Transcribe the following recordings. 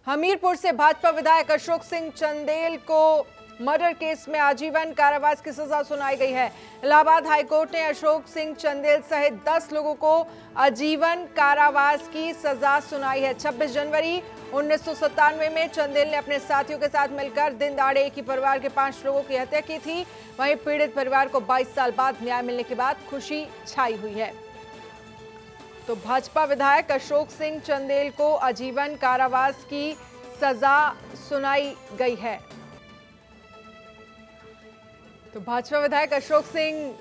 हमीरपुर से भाजपा विधायक अशोक सिंह चंदेल को मर्डर केस में आजीवन कारावास की सजा सुनाई गई है। इलाहाबाद हाईकोर्ट ने अशोक सिंह चंदेल सहित 10 लोगों को आजीवन कारावास की सजा सुनाई है। 26 जनवरी 1997 में चंदेल ने अपने साथियों के साथ मिलकर दिन दहाड़े एक ही परिवार के 5 लोगों की हत्या की थी। वहीं पीड़ित परिवार को 22 साल बाद न्याय मिलने के बाद खुशी छाई हुई है। तो भाजपा विधायक अशोक सिंह चंदेल को आजीवन कारावास की सजा सुनाई गई है। तो भाजपा विधायक अशोक सिंह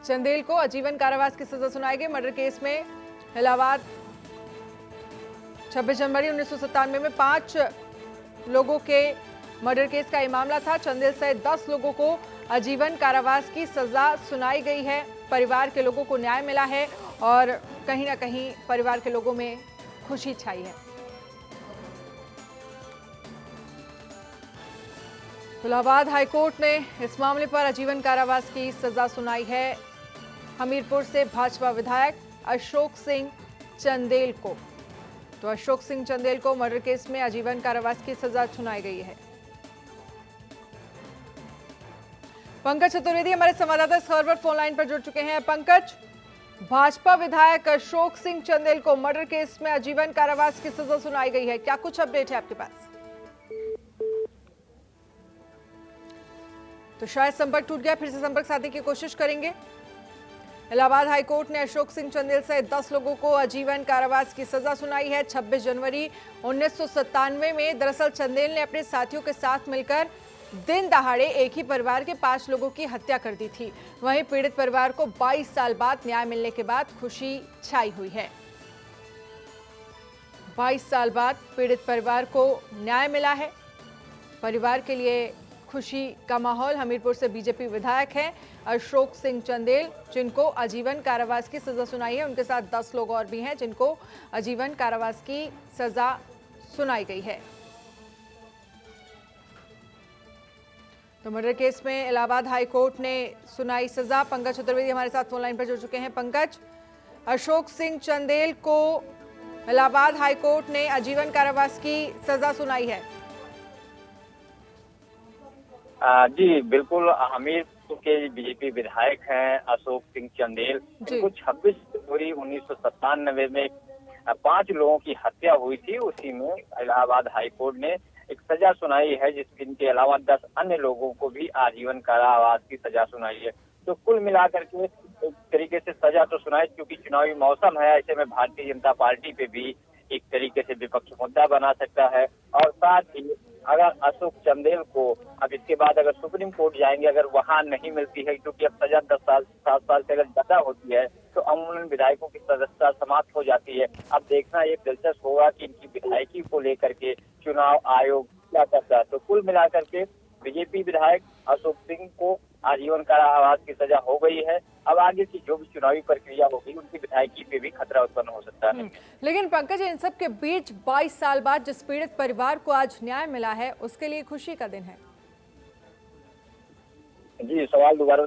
चंदेल को आजीवन कारावास की सजा सुनाई गई। मर्डर केस में इलाहाबाद 26 जनवरी 1997 में 5 लोगों के मर्डर केस का यह मामला था। चंदेल सहित 10 लोगों को आजीवन कारावास की सजा सुनाई गई है। परिवार के लोगों को न्याय मिला है और कहीं ना कहीं परिवार के लोगों में खुशी छाई है। इलाहाबाद हाईकोर्ट ने इस मामले पर आजीवन कारावास की सजा सुनाई है हमीरपुर से भाजपा विधायक अशोक सिंह चंदेल को। तो अशोक सिंह चंदेल को मर्डर केस में आजीवन कारावास की सजा सुनाई गई है। पंकज चतुर्वेदी हमारे संवाददाता इस खबर पर फोन लाइन पर जुड़ चुके हैं। पंकज, भाजपा विधायक अशोक सिंह चंदेल को मर्डर केस में आजीवन कारावास की सजा सुनाई गई है, क्या कुछ अपडेट है आपके पास? तो शायद संपर्क टूट गया, फिर से संपर्क साधने की कोशिश करेंगे। इलाहाबाद हाईकोर्ट ने अशोक सिंह चंदेल सहित 10 लोगों को आजीवन कारावास की सजा सुनाई है। 26 जनवरी 1997 में दरअसल चंदेल ने अपने साथियों के साथ मिलकर दिन दहाड़े एक ही परिवार के 5 लोगों की हत्या कर दी थी। वहीं पीड़ित परिवार को 22 साल बाद न्याय मिलने के बाद खुशी छाई हुई है। 22 साल बाद पीड़ित परिवार को न्याय मिला है। परिवार के लिए खुशी का माहौल। हमीरपुर से बीजेपी विधायक हैं अशोक सिंह चंदेल, जिनको आजीवन कारावास की सजा सुनाई है। उनके साथ 10 लोग और भी हैं जिनको आजीवन कारावास की सजा सुनाई गई है। तो मर्डर केस में इलाहाबाद हाईकोर्ट ने सुनाई सजा। पंकज चतुर्वेदी हमारे साथ फोन लाइन पर जुड़ चुके हैं। पंकज, अशोक सिंह चंदेल को इलाहाबाद हाईकोर्ट ने आजीवन कारावास की सजा सुनाई है। जी बिल्कुल, हमीरपुर के बीजेपी विधायक हैं अशोक सिंह चंदेल। इनको 26 जनवरी 1997 में 5 लोगों की हत्या हुई थी। उसी में इलाहाबाद हाईकोर्ट ने एक सजा सुनाई है, जिनके अलावा 10 अन्य लोगों को भी आजीवन कारावास की सजा सुनाई है। तो कुल मिलाकर के एक तरीके से सजा तो सुनाई, क्योंकि चुनावी मौसम है, ऐसे में भारतीय जनता पार्टी पे भी एक तरीके से विपक्ष मुद्दा बना सकता है। और साथ ही अगर अशोक चंदेल को अब इसके बाद अगर सुप्रीम कोर्ट जाएंगे, अगर वहां नहीं मिलती है, क्योंकि अब सजा 7 साल से अगर ज्यादा होती है तो अमूमन विधायकों की सदस्यता समाप्त हो जाती है। अब देखना ये दिलचस्प होगा कि इनकी विधायकी को लेकर के चुनाव आयोग क्या करता है। तो कुल मिलाकर के बीजेपी विधायक अशोक सिंह को आजीवन कारावास की सजा हो गई है। अब आगे की जो भी चुनावी प्रक्रिया होगी, उनकी विधायकी पे भी खतरा उत्पन्न हो सकता है। लेकिन पंकज, इन सब के बीच 22 साल बाद जिस पीड़ित परिवार को आज न्याय मिला है, उसके लिए खुशी का दिन है। जी, सवाल दोबारा।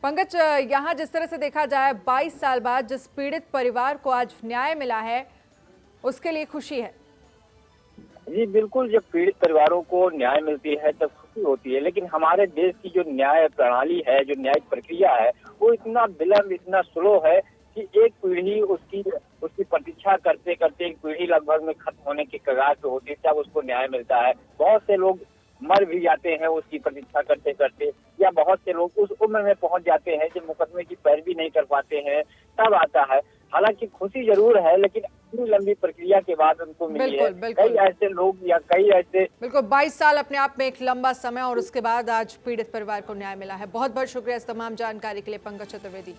पंकज, यहाँ जिस तरह से देखा जाए 22 साल बाद जिस पीड़ित परिवार को आज न्याय मिला है, उसके लिए खुशी है। जी बिल्कुल, जब पीड़ित परिवारों को न्याय मिलती है तब खुशी होती है। लेकिन हमारे देश की जो न्याय प्रणाली है, जो न्यायिक प्रक्रिया है, वो इतना विलंब, इतना स्लो है कि एक पीढ़ी उसकी प्रतीक्षा करते करते एक पीढ़ी लगभग में खत्म होने के कगार पे होती है, तब उसको न्याय मिलता है। बहुत से लोग मर भी जाते हैं उसकी प्रतीक्षा करते करते, या बहुत से लोग उस उम्र में पहुंच जाते हैं जब मुकदमे की पैरवी नहीं कर पाते हैं, तब आता है। हालांकि खुशी जरूर है, लेकिन इतनी लंबी प्रक्रिया के बाद उनको मिली है। कई ऐसे लोग या कई ऐसे बिल्कुल 22 साल अपने आप में एक लंबा समय, और उसके बाद आज पीड़ित परिवार को न्याय मिला है। बहुत बहुत शुक्रिया इस तमाम जानकारी के लिए पंकज चतुर्वेदी।